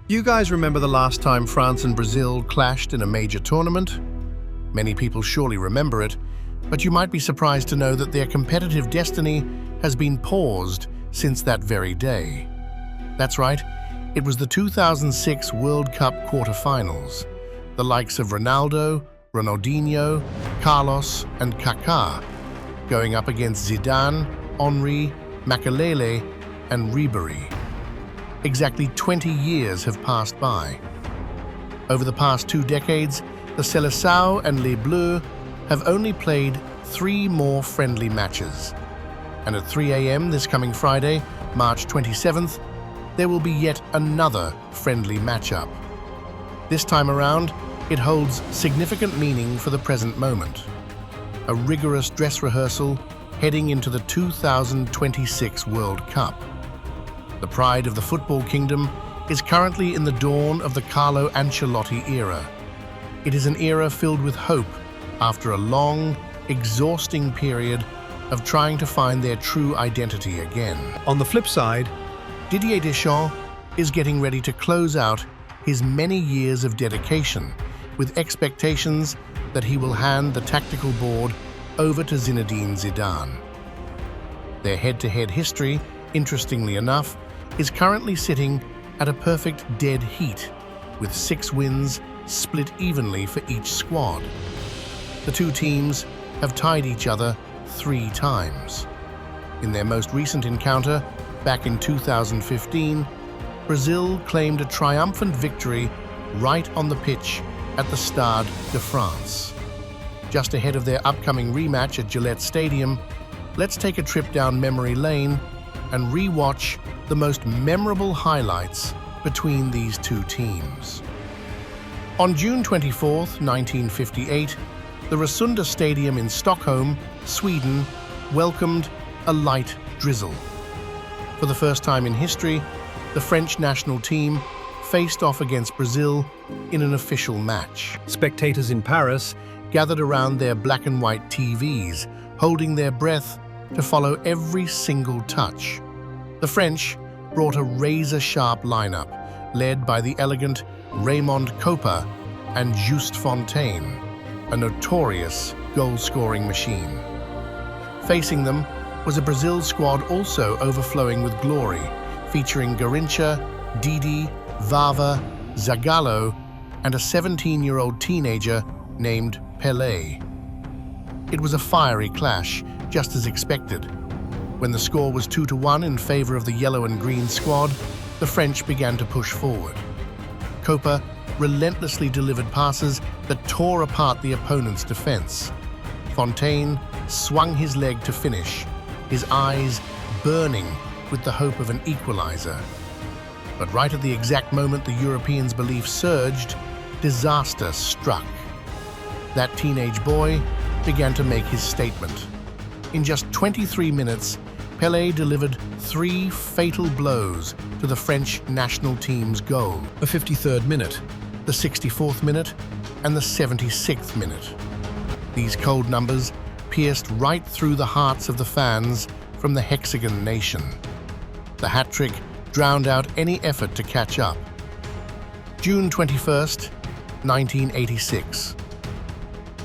You guys remember the last time France and Brazil clashed in a major tournament? Many people surely remember it, but you might be surprised to know that their competitive destiny has been paused since that very day. That's right, it was the 2006 World Cup Quarterfinals. The likes of Ronaldo, Ronaldinho, Carlos, and Kaka going up against Zidane, Henry, Makelele, and Ribery. Exactly 20 years have passed by. Over the past 2 decades, the Seleção and Les Bleus have only played 3 more friendly matches. And at 3 a.m. this coming Friday, March 27th, there will be yet another friendly matchup. This time around, it holds significant meaning for the present moment. A rigorous dress rehearsal heading into the 2026 World Cup. The pride of the football kingdom is currently in the dawn of the Carlo Ancelotti era. It is an era filled with hope after a long, exhausting period of trying to find their true identity again. On the flip side, Didier Deschamps is getting ready to close out his many years of dedication with expectations that he will hand the tactical board over to Zinedine Zidane. Their head-to-head history, interestingly enough, is currently sitting at a perfect dead heat, with 6 wins split evenly for each squad. The 2 teams have tied each other 3 times. In their most recent encounter, back in 2015, Brazil claimed a triumphant victory right on the pitch at the Stade de France. Just ahead of their upcoming rematch at Gillette Stadium, let's take a trip down memory lane and re-watch the most memorable highlights between these 2 teams. On June 24, 1958, the Rosunda Stadium in Stockholm, Sweden, welcomed a light drizzle. For the first time in history, the French national team faced off against Brazil in an official match. spectators in Paris Gathered around their black and white TVs, holding their breath to follow every single touch. The French brought a razor-sharp lineup, led by the elegant Raymond Kopa and Just Fontaine, a notorious goal-scoring machine. Facing them was a Brazil squad also overflowing with glory, featuring Garrincha, Didi, Vava, Zagallo, and a 17-year-old teenager named Pelé. It was a fiery clash, just as expected. When the score was 2-1 in favor of the yellow and green squad, the French began to push forward. Kopa relentlessly delivered passes that tore apart the opponent's defense. Fontaine swung his leg to finish, his eyes burning with the hope of an equalizer. But right at the exact moment the Europeans' belief surged, disaster struck. That teenage boy began to make his statement. In just 23 minutes, Pelé delivered 3 fatal blows to the French national team's goal. the 53rd minute, The 64th minute and the 76th minute. These cold numbers pierced right through the hearts of the fans from the Hexagon nation. The hat-trick drowned out any effort to catch up. June 21st, 1986.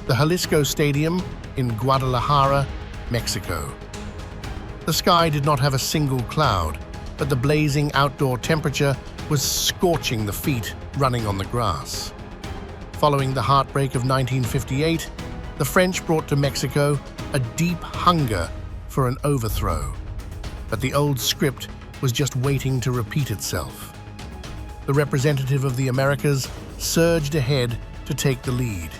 The Jalisco Stadium in Guadalajara, Mexico. The sky did not have a single cloud, but the blazing outdoor temperature was scorching the feet running on the grass. Following the heartbreak of 1958, the French brought to Mexico a deep hunger for an overthrow. But the old script was just waiting to repeat itself. The representative of the Americas surged ahead to take the lead.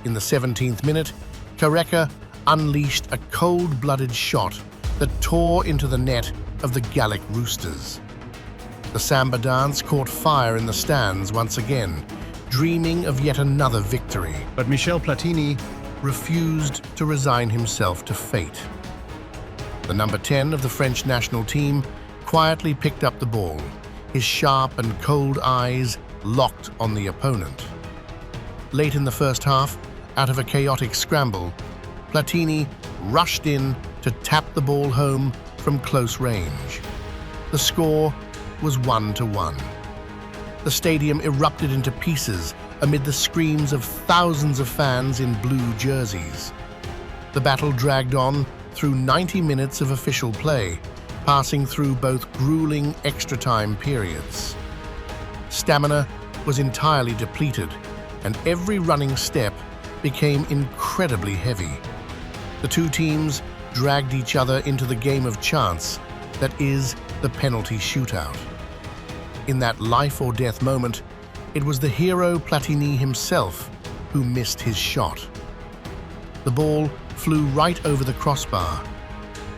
In the 17th minute, Kaka unleashed a cold-blooded shot that tore into the net of the Gallic Roosters. The samba dance caught fire in the stands once again, dreaming of yet another victory. but Michel Platini Refused to resign himself to fate. The number 10 of the French national team quietly picked up the ball, his sharp and cold eyes locked on the opponent. Late in the first half, out of a chaotic scramble, Platini rushed in to tap the ball home from close range. The score was 1-1. The stadium erupted into pieces amid the screams of thousands of fans in blue jerseys. The battle dragged on through 90 minutes of official play, passing through both grueling extra-time periods. Stamina was entirely depleted, and every running step became incredibly heavy. The two teams dragged each other into the game of chance that is the penalty shootout. In that life-or-death moment, it was the hero Platini himself who missed his shot. The ball flew right over the crossbar.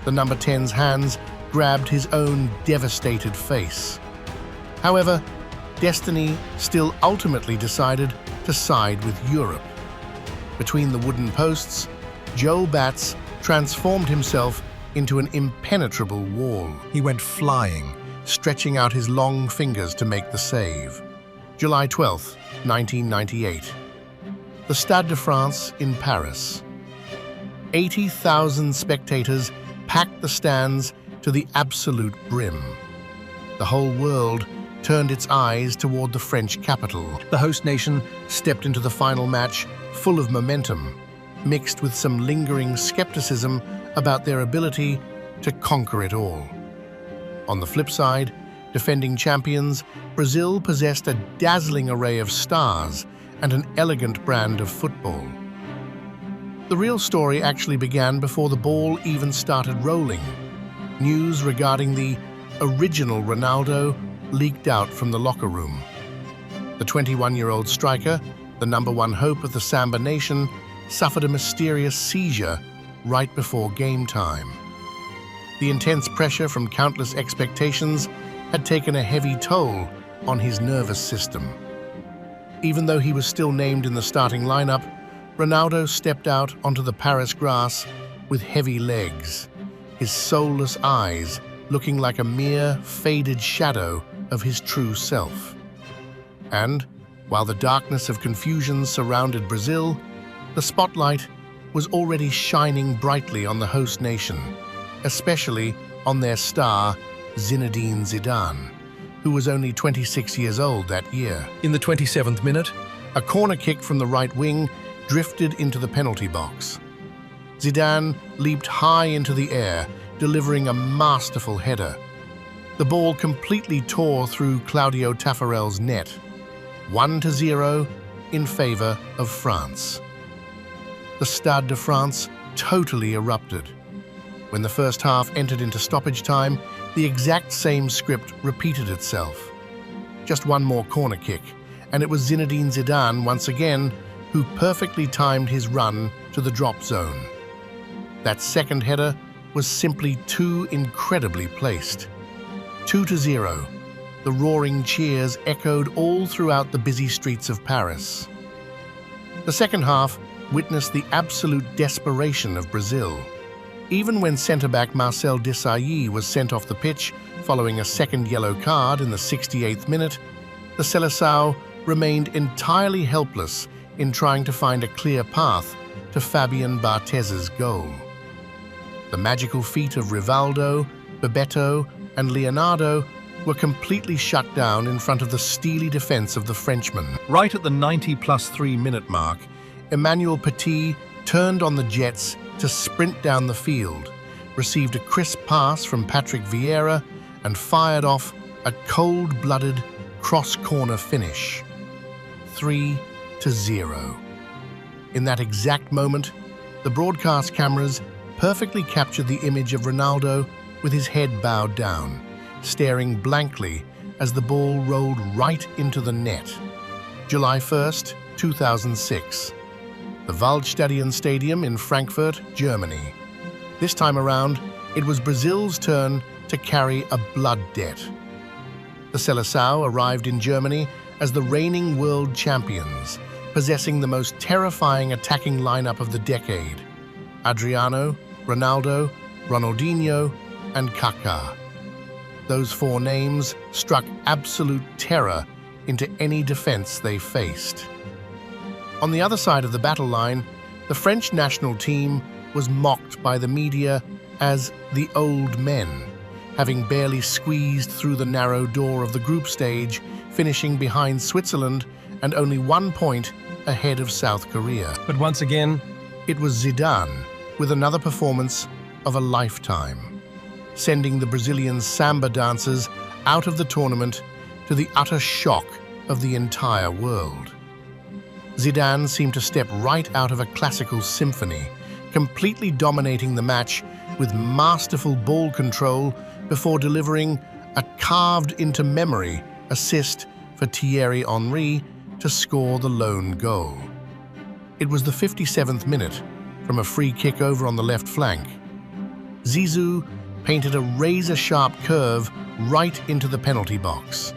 The number 10's hands grabbed his own devastated face. However, destiny still ultimately decided to side with Europe. Between the wooden posts, Joel Batz transformed himself into an impenetrable wall. He went flying, Stretching out his long fingers to make the save. July 12, 1998. The Stade de France in Paris. 80,000 spectators packed the stands to the absolute brim. The whole world turned its eyes toward the French capital. The host nation stepped into the final match full of momentum, mixed with some lingering skepticism about their ability to conquer it all. On the flip side, defending champions, Brazil possessed a dazzling array of stars and an elegant brand of football. The real story actually began before the ball even started rolling. News regarding the original Ronaldo leaked out from the locker room. The 21-year-old striker, the number one hope of the Samba nation, suffered a mysterious seizure right before game time. The intense pressure from countless expectations had taken a heavy toll on his nervous system. Even though he was still named in the starting lineup, Ronaldo stepped out onto the Paris grass with heavy legs, his soulless eyes looking like a mere faded shadow of his true self. And, while the darkness of confusion surrounded Brazil, the spotlight was already shining brightly on the host nation, especially on their star, Zinedine Zidane, who was only 26 years old that year. In the 27th minute, A corner kick from the right wing drifted into the penalty box. Zidane leaped high into the air, delivering a masterful header. The ball completely tore through Claudio Taffarel's net. 1-0 in favor of France. The Stade de France totally erupted. When the first half entered into stoppage time, the exact same script repeated itself. Just one more corner kick, and it was Zinedine Zidane once again who perfectly timed his run to the drop zone. That second header was simply too incredibly placed. 2-0. The roaring cheers echoed all throughout the busy streets of Paris. The second half witnessed the absolute desperation of Brazil. Even when centre-back Marcel Desailly was sent off the pitch following a second yellow card in the 68th minute, the Seleção remained entirely helpless in trying to find a clear path to Fabien Barthez's goal. The magical feet of Rivaldo, Bebeto, and Leonardo were completely shut down in front of the steely defense of the Frenchman. Right at the 90+3 minute mark, Emmanuel Petit turned on the Jets to sprint down the field, received a crisp pass from Patrick Vieira, and fired off a cold-blooded cross-corner finish. 3-0. In that exact moment, the broadcast cameras perfectly captured the image of Ronaldo with his head bowed down, staring blankly as the ball rolled right into the net. July 1st, 2006. The Waldstadion Stadium in Frankfurt, Germany. This time around, it was Brazil's turn to carry a blood debt. The Seleção arrived in Germany as the reigning world champions, possessing the most terrifying attacking lineup of the decade: Adriano, Ronaldo, Ronaldinho, and Kaka. Those four names struck absolute terror into any defense they faced. On the other side of the battle line, the French national team was mocked by the media as the old men, having barely squeezed through the narrow door of the group stage, finishing behind Switzerland and only 1 point ahead of South Korea. But once again, It was Zidane with another performance of a lifetime, sending the Brazilian samba dancers out of the tournament to the utter shock of the entire world. Zidane seemed to step right out of a classical symphony, completely dominating the match with masterful ball control before delivering a carved-into-memory assist for Thierry Henry to score the lone goal. It was the 57th minute from a free kick over on the left flank. Zizou painted a razor-sharp curve right into the penalty box.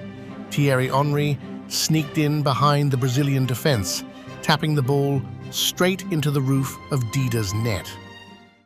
Thierry Henry sneaked in behind the Brazilian defense, tapping the ball straight into the roof of Dida's net.